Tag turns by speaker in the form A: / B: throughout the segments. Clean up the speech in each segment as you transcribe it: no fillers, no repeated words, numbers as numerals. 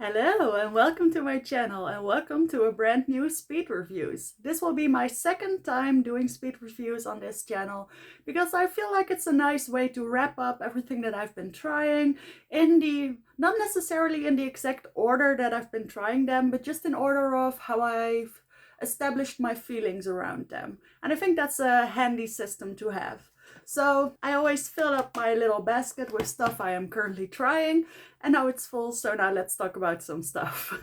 A: Hello and welcome to my channel and welcome to a brand new speed reviews. This will be my second time doing speed reviews on this channel because I feel like it's a nice way to wrap up everything that I've been trying not necessarily in the exact order that I've been trying them, but just in order of how I've established my feelings around them. And I think that's a handy system to have. So I always fill up my little basket with stuff I am currently trying, and now it's full, so now let's talk about some stuff.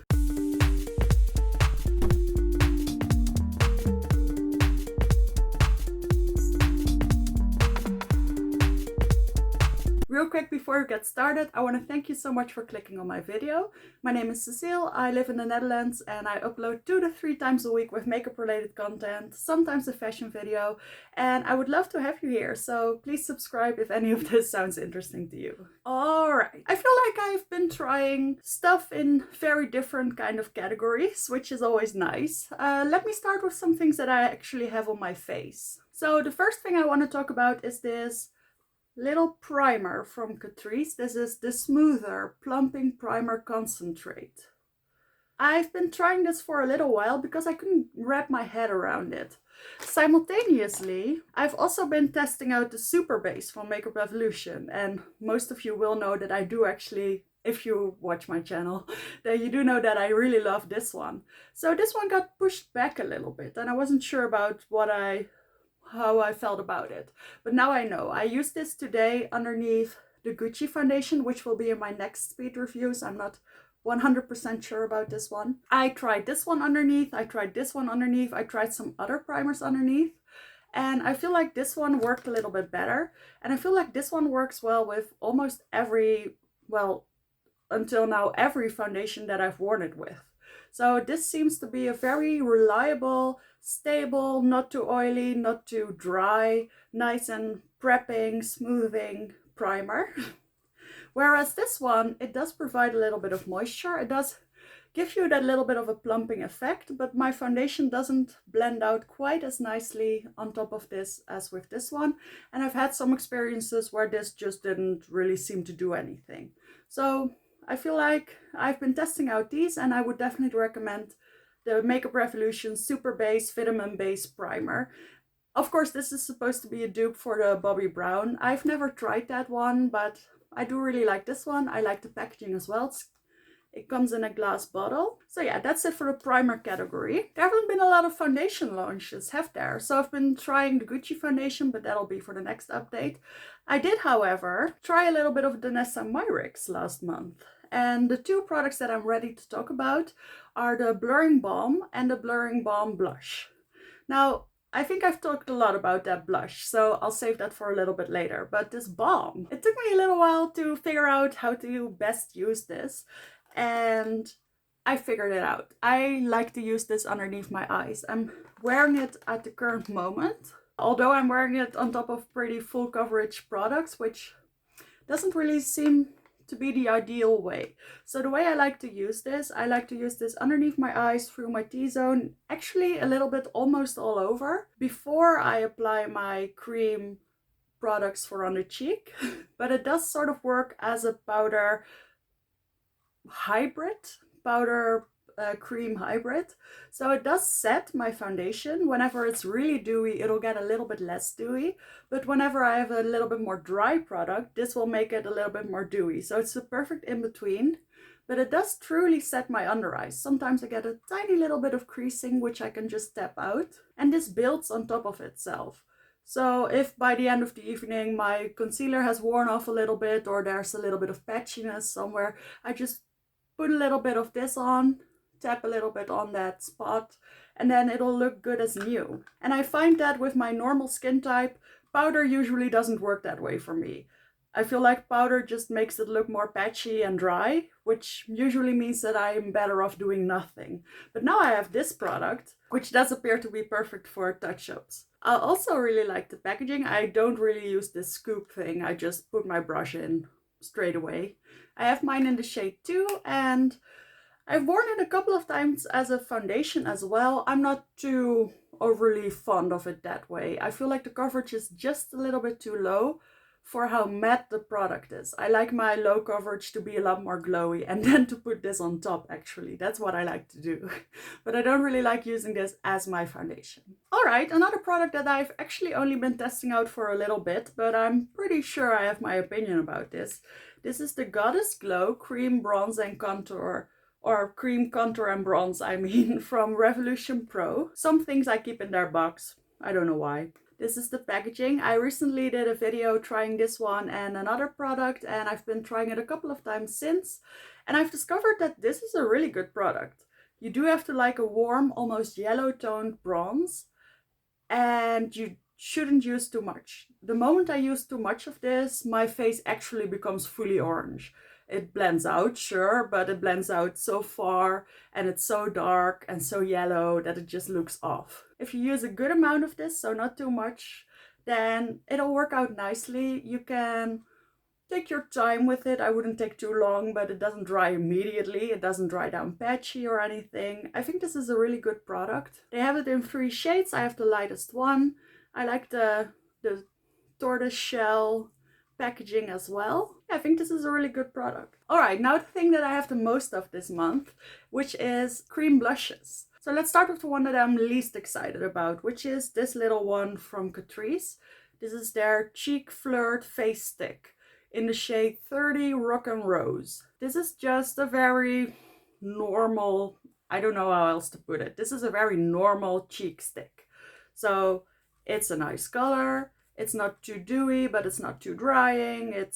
A: Real quick before we get started, I want to thank you so much for clicking on my video. My name is Cecile, I live in the Netherlands and I upload 2 to 3 times a week with makeup related content, sometimes a fashion video, and I would love to have you here, so please subscribe if any of this sounds interesting to you. Alright, I feel like I've been trying stuff in very different kind of categories, which is always nice. Let me start with some things that I actually have on my face. So the first thing I want to talk about is this little primer from Catrice. This is the Smoother Plumping Primer Concentrate. I've been trying this for a little while because I couldn't wrap my head around it. Simultaneously, I've also been testing out the Super Base from Makeup Revolution, and most of you will know that I do actually, if you watch my channel, then you do know that I really love this one. So this one got pushed back a little bit and I wasn't sure about how I felt about it. But now I know. I used this today underneath the Gucci foundation, which will be in my next speed reviews. I'm not 100% sure about this one. I tried this one underneath, I tried this one underneath, I tried some other primers underneath, and I feel like this one worked a little bit better. And I feel like this one works well with almost until now, every foundation that I've worn it with. So this seems to be a very reliable, stable, not too oily, not too dry, nice and prepping, smoothing primer. Whereas this one, it does provide a little bit of moisture. It does give you that little bit of a plumping effect, but my foundation doesn't blend out quite as nicely on top of this as with this one. And I've had some experiences where this just didn't really seem to do anything. So I feel like I've been testing out these, and I would definitely recommend the Makeup Revolution Super Base Vitamin Base Primer. Of course, this is supposed to be a dupe for the Bobbi Brown. I've never tried that one, but I do really like this one. I like the packaging as well. It comes in a glass bottle. So yeah, that's it for the primer category. There haven't been a lot of foundation launches, have there? So I've been trying the Gucci foundation, but that'll be for the next update. I did, however, try a little bit of Danessa Myricks last month. And the 2 products that I'm ready to talk about are the Blurring Balm and the Blurring Balm Blush. Now, I think I've talked a lot about that blush, so I'll save that for a little bit later. But this balm, it took me a little while to figure out how to best use this, and I figured it out. I like to use this underneath my eyes. I'm wearing it at the current moment, although I'm wearing it on top of pretty full coverage products, which doesn't really seem to be the ideal way. So the way I like to use this, I like to use this underneath my eyes, through my T-zone, actually a little bit almost all over, before I apply my cream products for on the cheek. But it does sort of work as a powder hybrid, cream hybrid. So it does set my foundation. Whenever it's really dewy, it'll get a little bit less dewy, but whenever I have a little bit more dry product, this will make it a little bit more dewy. So it's a perfect in between, but it does truly set my under eyes. Sometimes I get a tiny little bit of creasing, which I can just tap out, and this builds on top of itself. So if by the end of the evening my concealer has worn off a little bit, or there's a little bit of patchiness somewhere, I just put a little bit of this on, tap a little bit on that spot, and then it'll look good as new. And I find that with my normal skin type, powder usually doesn't work that way for me. I feel like powder just makes it look more patchy and dry, which usually means that I'm better off doing nothing. But now I have this product, which does appear to be perfect for touch-ups. I also really like the packaging. I don't really use this scoop thing, I just put my brush in straight away. I have mine in the shade 2, and I've worn it a couple of times as a foundation as well. I'm not too overly fond of it that way. I feel like the coverage is just a little bit too low for how matte the product is. I like my low coverage to be a lot more glowy and then to put this on top actually. That's what I like to do. But I don't really like using this as my foundation. Alright, another product that I've actually only been testing out for a little bit, but I'm pretty sure I have my opinion about this. This is the Goddess Glow Cream Bronze and Contour, or Cream Contour and Bronze, I mean, from Revolution Pro. Some things I keep in their box. I don't know why. This is the packaging. I recently did a video trying this one and another product, and I've been trying it a couple of times since. And I've discovered that this is a really good product. You do have to like a warm, almost yellow toned bronze, and you shouldn't use too much. The moment I use too much of this, my face actually becomes fully orange. It blends out, sure, but it blends out so far and it's so dark and so yellow that it just looks off. If you use a good amount of this, so not too much, then it'll work out nicely. You can take your time with it. I wouldn't take too long, but it doesn't dry immediately. It doesn't dry down patchy or anything. I think this is a really good product. They have it in 3 shades. I have the lightest one. I like the tortoise shell packaging as well. I think this is a really good product. Alright, now the thing that I have the most of this month, which is cream blushes. So let's start with the one that I'm least excited about, which is this little one from Catrice. This is their Cheek Flirt Face Stick in the shade 30 Rock and Rose. This is just a very normal, I don't know how else to put it. This is a very normal cheek stick. So it's a nice color. It's not too dewy, but it's not too drying. It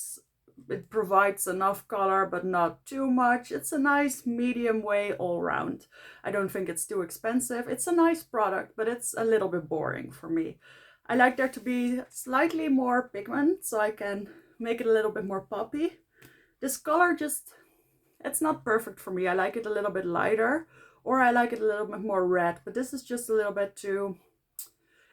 A: provides enough color, but not too much. It's a nice medium way all around. I don't think it's too expensive. It's a nice product, but it's a little bit boring for me. I like there to be slightly more pigment so I can make it a little bit more poppy. This color just, it's not perfect for me. I like it a little bit lighter, or I like it a little bit more red, but this is just a little bit too,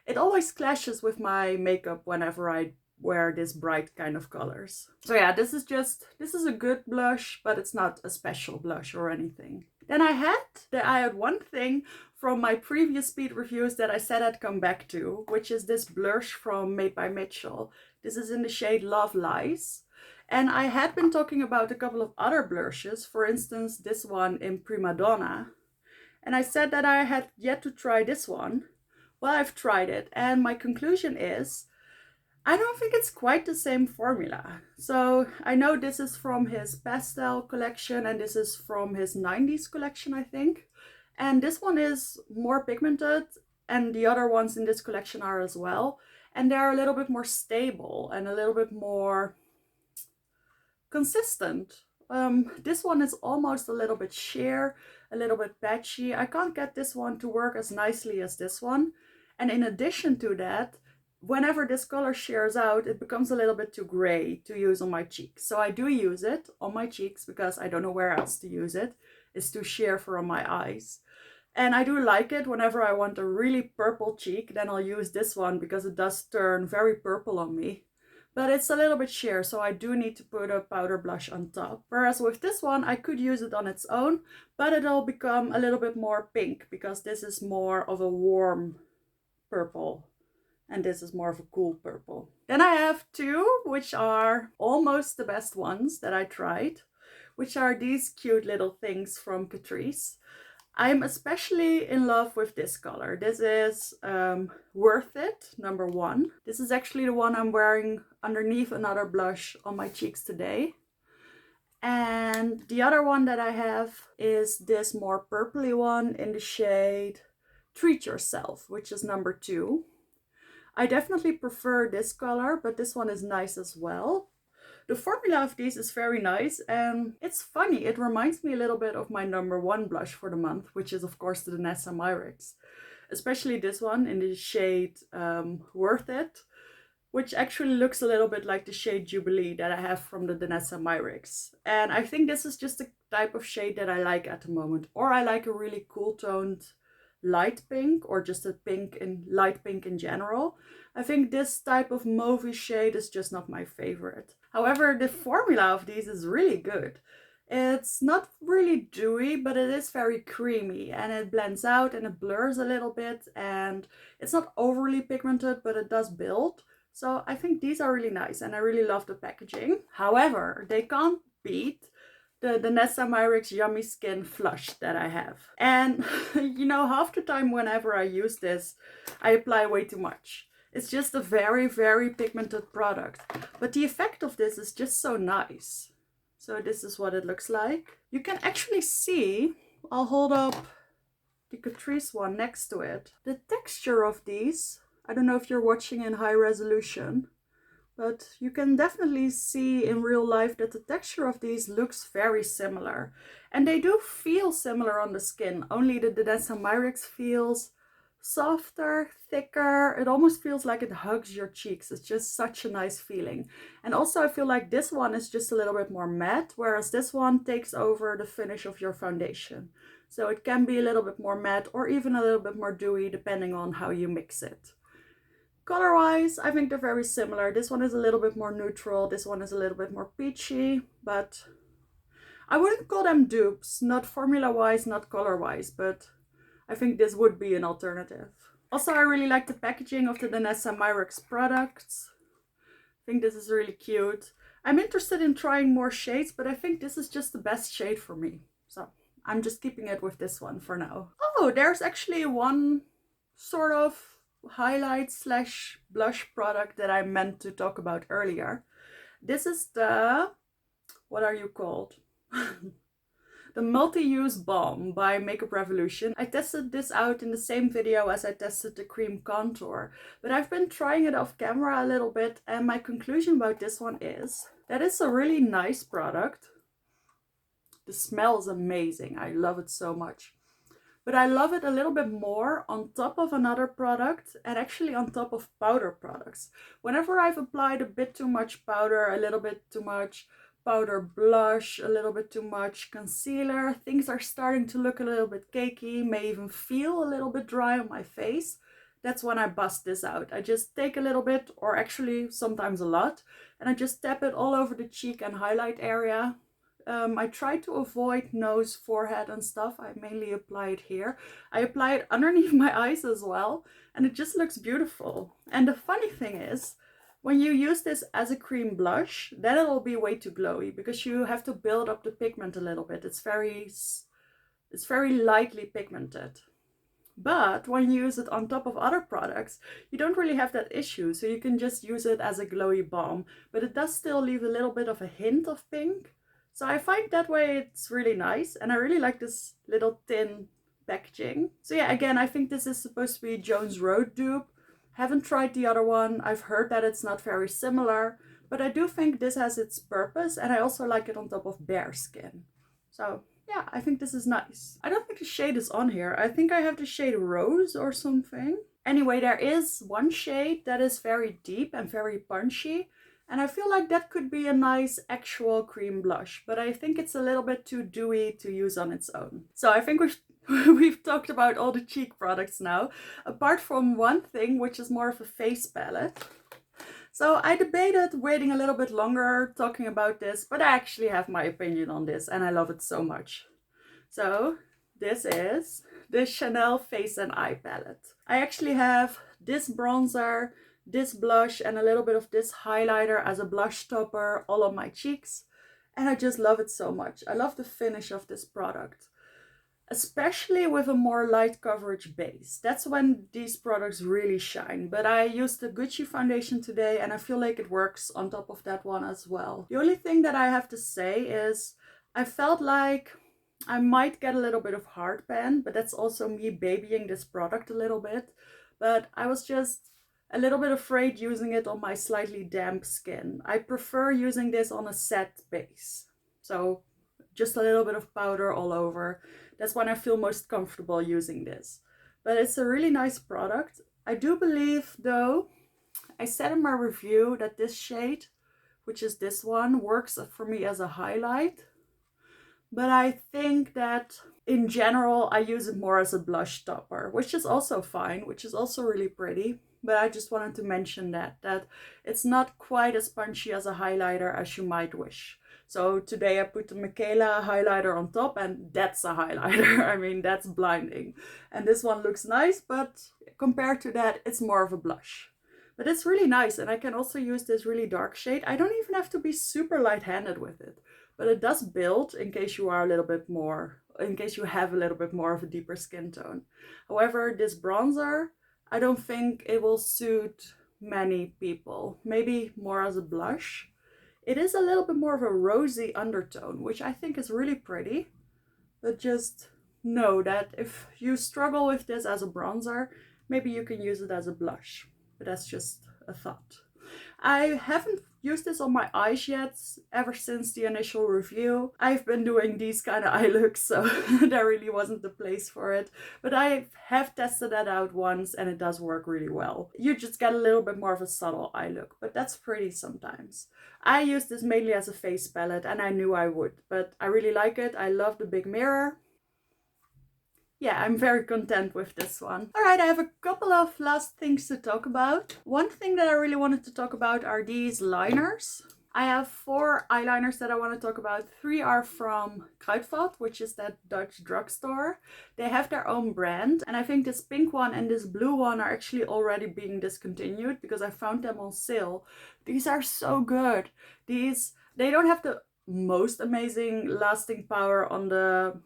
A: it always clashes with my makeup whenever I wear this bright kind of colors. So yeah, this is a good blush, but it's not a special blush or anything. Then I had one thing from my previous speed reviews that I said I'd come back to, which is this blush from Made by Mitchell. This is in the shade Love Lies. And I had been talking about a couple of other blushes, for instance, this one in Prima Donna. And I said that I had yet to try this one. Well, I've tried it, and my conclusion is, I don't think it's quite the same formula. So I know this is from his pastel collection and this is from his 90s collection, I think. And this one is more pigmented and the other ones in this collection are as well. And they're a little bit more stable and a little bit more consistent. This one is almost a little bit sheer, a little bit patchy. I can't get this one to work as nicely as this one. And in addition to that, whenever this color shears out, it becomes a little bit too gray to use on my cheeks. So I do use it on my cheeks because I don't know where else to use it. It's too sheer for on my eyes. And I do like it whenever I want a really purple cheek, then I'll use this one because it does turn very purple on me. But it's a little bit sheer, so I do need to put a powder blush on top. Whereas with this one, I could use it on its own, but it'll become a little bit more pink because this is more of a warm purple. And this is more of a cool purple. Then I have two, which are almost the best ones that I tried, which are these cute little things from Catrice. I'm especially in love with this color. This is Worth It, number 1. This is actually the one I'm wearing underneath another blush on my cheeks today. And the other one that I have is this more purpley one in the shade Treat Yourself, which is number 2. I definitely prefer this color, but this one is nice as well. The formula of these is very nice and it's funny. It reminds me a little bit of my number 1 blush for the month, which is of course the Danessa Myricks. Especially this one in the shade Worth It, which actually looks a little bit like the shade Jubilee that I have from the Danessa Myricks. And I think this is just the type of shade that I like at the moment. Or I like a really cool toned light pink, or just a pink and light pink in general. I think this type of mauve shade is just not my favorite. However, the formula of these is really good. It's not really dewy, but it is very creamy and it blends out and it blurs a little bit and it's not overly pigmented, but it does build. So I think these are really nice and I really love the packaging. However, they can't beat the Danessa Myricks Yummy Skin Flush that I have. And you know, half the time whenever I use this, I apply way too much. It's just a very, very pigmented product. But the effect of this is just so nice. So this is what it looks like. You can actually see, I'll hold up the Catrice one next to it. The texture of these, I don't know if you're watching in high resolution, but you can definitely see in real life that the texture of these looks very similar. And they do feel similar on the skin, only the Danessa Myricks feels softer, thicker. It almost feels like it hugs your cheeks. It's just such a nice feeling. And also I feel like this one is just a little bit more matte, whereas this one takes over the finish of your foundation. So it can be a little bit more matte or even a little bit more dewy depending on how you mix it. Color-wise, I think they're very similar. This one is a little bit more neutral. This one is a little bit more peachy, but I wouldn't call them dupes, not formula-wise, not color-wise, but I think this would be an alternative. Also, I really like the packaging of the Danessa Myricks products. I think this is really cute. I'm interested in trying more shades, but I think this is just the best shade for me. So I'm just keeping it with this one for now. Oh, there's actually one sort of highlight slash blush product that I meant to talk about earlier. This is the, what are you called? The multi-use balm by Makeup Revolution. I tested this out in the same video as I tested the cream contour, but I've been trying it off camera a little bit, and my conclusion about this one is that it's a really nice product. The smell is amazing. I love it so much. But I love it a little bit more on top of another product and actually on top of powder products. Whenever I've applied a bit too much powder, a little bit too much powder blush, a little bit too much concealer, things are starting to look a little bit cakey, may even feel a little bit dry on my face. That's when I bust this out. I just take a little bit, or actually sometimes a lot, and I just tap it all over the cheek and highlight area. I try to avoid nose, forehead and stuff. I mainly apply it here. I apply it underneath my eyes as well, and it just looks beautiful. And the funny thing is, when you use this as a cream blush, then it'll be way too glowy because you have to build up the pigment a little bit. It's very lightly pigmented. But when you use it on top of other products, you don't really have that issue. So you can just use it as a glowy balm, but it does still leave a little bit of a hint of pink. So I find that way it's really nice, and I really like this little tin packaging. So yeah, again, I think this is supposed to be Jones Road dupe. Haven't tried the other one. I've heard that it's not very similar, but I do think this has its purpose, and I also like it on top of bare skin. So yeah, I think this is nice. I don't think the shade is on here. I think I have the shade Rose or something. Anyway, there is one shade that is very deep and very punchy, and I feel like that could be a nice actual cream blush, but I think it's a little bit too dewy to use on its own. So I think we've talked about all the cheek products now, apart from one thing, which is more of a face palette. So I debated waiting a little bit longer talking about this, but I actually have my opinion on this and I love it so much. So this is the Chanel Face and Eye Palette. I actually have this bronzer, this blush and a little bit of this highlighter as a blush topper all on my cheeks, and I just love it so much. I love the finish of this product, especially with a more light coverage base. That's when these products really shine. But I used the Gucci foundation today and I feel like it works on top of that one as well. The only thing that I have to say is I felt like I might get a little bit of heartburn, but that's also me babying this product a little bit. But I was just a little bit afraid using it on my slightly damp skin. I prefer using this on a set base. So just a little bit of powder all over. That's when I feel most comfortable using this. But it's a really nice product. I do believe though, I said in my review that this shade, which is this one, works for me as a highlight. But I think that in general, I use it more as a blush topper, which is also fine, which is also really pretty. But I just wanted to mention that it's not quite as punchy as a highlighter as you might wish. So today I put the Michaela highlighter on top and that's a highlighter. I mean, that's blinding. And this one looks nice, but compared to that, it's more of a blush. But it's really nice, and I can also use this really dark shade. I don't even have to be super light-handed with it, but it does build in case you are a little bit more, in case you have a little bit more of a deeper skin tone. However, this bronzer, I don't think it will suit many people. Maybe more as a blush. It is a little bit more of a rosy undertone, which I think is really pretty. But just know that if you struggle with this as a bronzer, maybe you can use it as a blush. But that's just a thought. I haven't used this on my eyes yet ever since the initial review. I've been doing these kind of eye looks, so there really wasn't the place for it. But I have tested that out once and it does work really well. You just get a little bit more of a subtle eye look, but that's pretty sometimes. I use this mainly as a face palette and I knew I would, but I really like it. I love the big mirror. Yeah, I'm very content with this one. Alright, I have a couple of last things to talk about. One thing that I really wanted to talk about are these liners. I have 4 eyeliners that I want to talk about. 3 are from Kruidvat, which is that Dutch drugstore. They have their own brand, and I think this pink one and this blue one are actually already being discontinued because I found them on sale. These are so good. They don't have the most amazing lasting power on the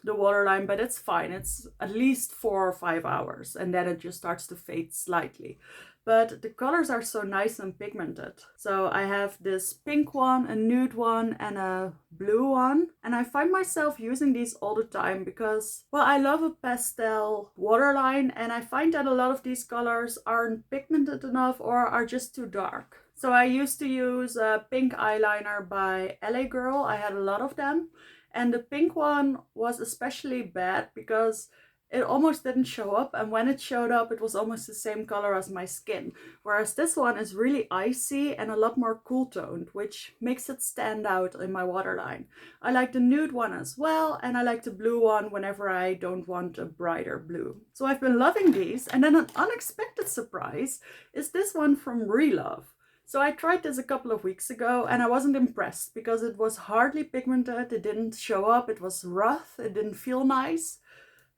A: waterline, but it's fine. It's at least 4 or 5 hours and then it just starts to fade slightly. But the colors are so nice and pigmented. So I have this pink one, a nude one, and a blue one. And I find myself using these all the time because, well, I love a pastel waterline and I find that a lot of these colors aren't pigmented enough or are just too dark. So I used to use a pink eyeliner by LA Girl. I had a lot of them. And the pink one was especially bad because it almost didn't show up, and when it showed up it was almost the same color as my skin, whereas this one is really icy and a lot more cool toned, which makes it stand out in my waterline. I like the nude one as well, and I like the blue one whenever I don't want a brighter blue. So I've been loving these, and then an unexpected surprise is this one from Relove. So I tried this a couple of weeks ago and I wasn't impressed because it was hardly pigmented, it didn't show up, it was rough, it didn't feel nice.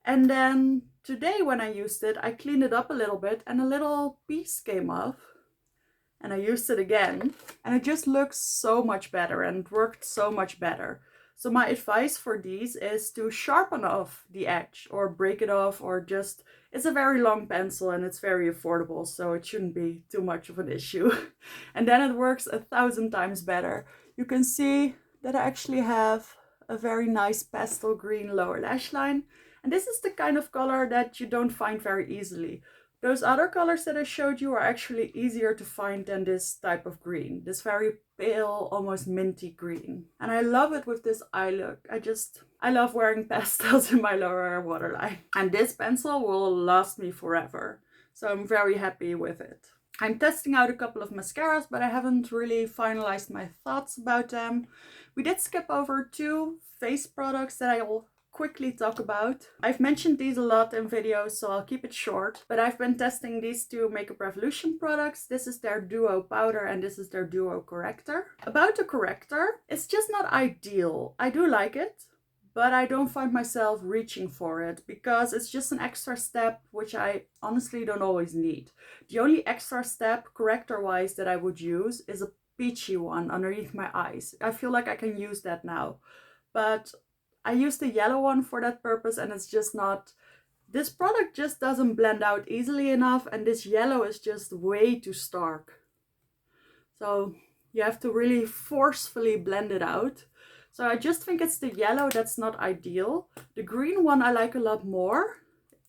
A: And then today when I used it, I cleaned it up a little bit and a little piece came off. And I used it again and it just looks so much better and worked so much better. So my advice for these is to sharpen off the edge or break it off, or just, it's a very long pencil and it's very affordable, so it shouldn't be too much of an issue. And then it works 1,000 times better. You can see that I actually have a very nice pastel green lower lash line. And this is the kind of color that you don't find very easily. Those other colors that I showed you are actually easier to find than this type of green. This very pale, almost minty green. And I love it with this eye look. I love wearing pastels in my lower waterline. And this pencil will last me forever. So I'm very happy with it. I'm testing out a couple of mascaras, but I haven't really finalized my thoughts about them. We did skip over 2 face products that I will quickly talk about. I've mentioned these a lot in videos, so I'll keep it short, but I've been testing these 2 Makeup Revolution products. This is their Duo Powder and this is their Duo Corrector. About the corrector, it's just not ideal. I do like it, but I don't find myself reaching for it because it's just an extra step, which I honestly don't always need. The only extra step corrector-wise that I would use is a peachy one underneath my eyes. I feel like I can use that now, but I use the yellow one for that purpose and it's just not, this product just doesn't blend out easily enough, and this yellow is just way too stark. So you have to really forcefully blend it out. So I just think it's the yellow that's not ideal. The green one I like a lot more.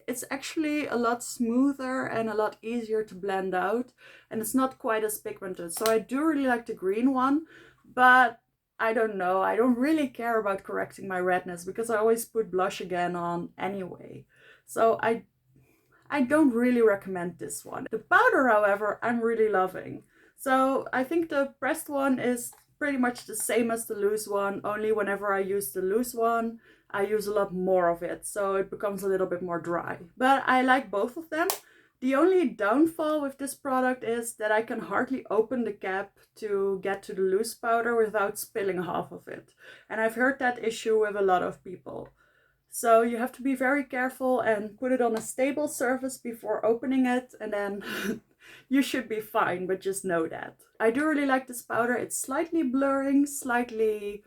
A: It's actually a lot smoother and a lot easier to blend out, and it's not quite as pigmented. So I do really like the green one, but I don't know, I don't really care about correcting my redness because I always put blush again on anyway. So I don't really recommend this one. The powder, however, I'm really loving. So I think the pressed one is pretty much the same as the loose one, only whenever I use the loose one, I use a lot more of it, so it becomes a little bit more dry. But I like both of them. The only downfall with this product is that I can hardly open the cap to get to the loose powder without spilling half of it. And I've heard that issue with a lot of people. So you have to be very careful and put it on a stable surface before opening it, and then you should be fine, but just know that. I do really like this powder. It's slightly blurring, slightly,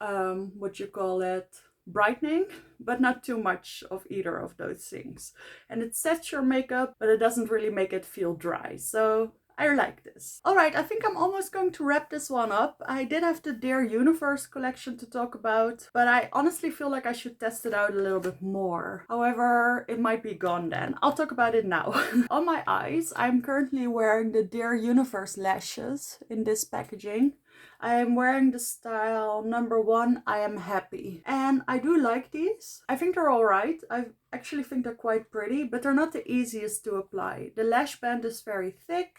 A: what you call it, brightening, but not too much of either of those things. And it sets your makeup, but it doesn't really make it feel dry. So I like this. Alright, I think I'm almost going to wrap this one up. I did have the Dear Universe collection to talk about, but I honestly feel like I should test it out a little bit more. However, it might be gone then. I'll talk about it now. On my eyes, I'm currently wearing the Dear Universe lashes in this packaging. I am wearing the style number 1, I Am Happy. And I do like these. I think they're alright. I actually think they're quite pretty, but they're not the easiest to apply. The lash band is very thick.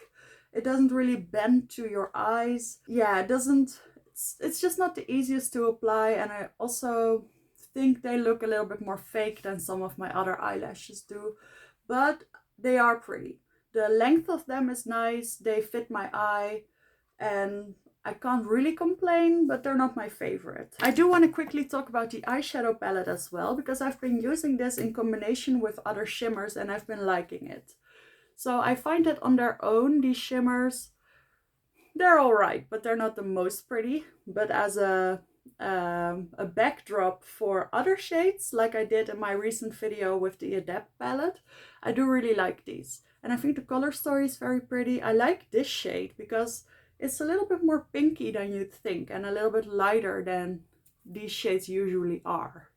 A: It doesn't really bend to your eyes. Yeah, it's just not the easiest to apply, and I also think they look a little bit more fake than some of my other eyelashes do, but they are pretty. The length of them is nice, they fit my eye, and I can't really complain, but they're not my favorite. I do want to quickly talk about the eyeshadow palette as well, because I've been using this in combination with other shimmers and I've been liking it. So I find that on their own, these shimmers, they're alright, but they're not the most pretty. But as a backdrop for other shades, like I did in my recent video with the Adept palette, I do really like these. And I think the color story is very pretty. I like this shade because it's a little bit more pinky than you'd think and a little bit lighter than these shades usually are.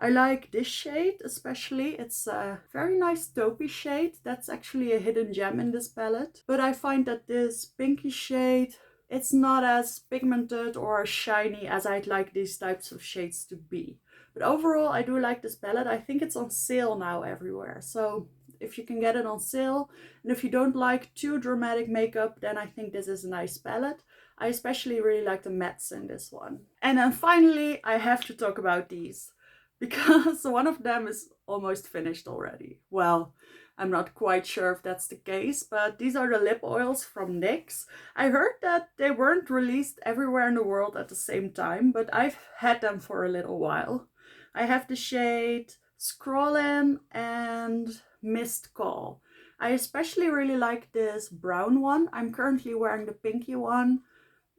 A: I like this shade especially. It's a very nice taupey shade. That's actually a hidden gem in this palette. But I find that this pinky shade, it's not as pigmented or shiny as I'd like these types of shades to be. But overall, I do like this palette. I think it's on sale now everywhere. So if you can get it on sale, and if you don't like too dramatic makeup, then I think this is a nice palette. I especially really like the mattes in this one. And then finally, I have to talk about these, because one of them is almost finished already. Well, I'm not quite sure if that's the case, but these are the lip oils from NYX. I heard that they weren't released everywhere in the world at the same time, but I've had them for a little while. I have the shade Scrollin' and Missed Call. I especially really like this brown one. I'm currently wearing the pinky one.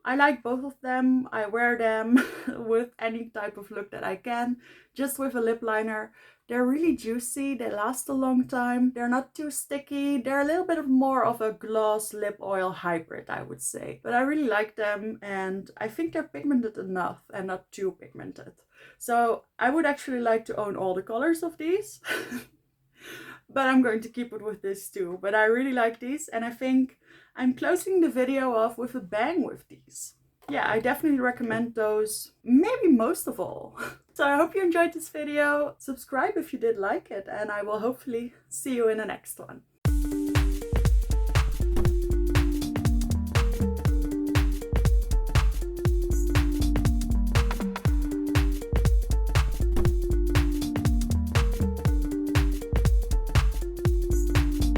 A: I like both of them. I wear them with any type of look that I can, just with a lip liner. They're really juicy, they last a long time, they're not too sticky, they're a little bit more of a gloss lip oil hybrid, I would say. But I really like them, and I think they're pigmented enough and not too pigmented. So I would actually like to own all the colors of these. But I'm going to keep it with this too. But I really like these, and I think I'm closing the video off with a bang with these. Yeah, I definitely recommend those, maybe most of all. So I hope you enjoyed this video. Subscribe if you did like it, and I will hopefully see you in the next one.